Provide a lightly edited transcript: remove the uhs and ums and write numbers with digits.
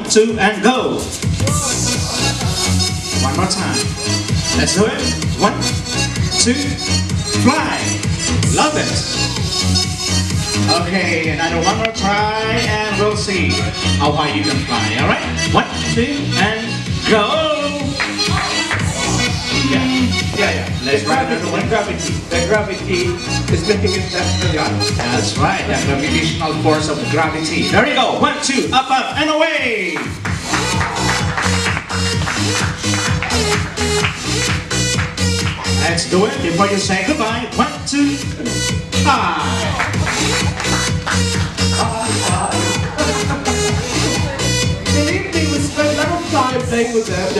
1, 2, and go. One more time. Let's do it. 1, 2, fly. Love it. Okay, another one more try, and we'll see how high you can fly. All right. 1, 2, and go. Yeah. Let's try another one. The gravity is making it that. That's right. The gravitational force of gravity. There you go. 1, 2, up, and away. Let's do it before you say goodbye. 1, 2, 5. Believe me, we spent a lot of time playing with them.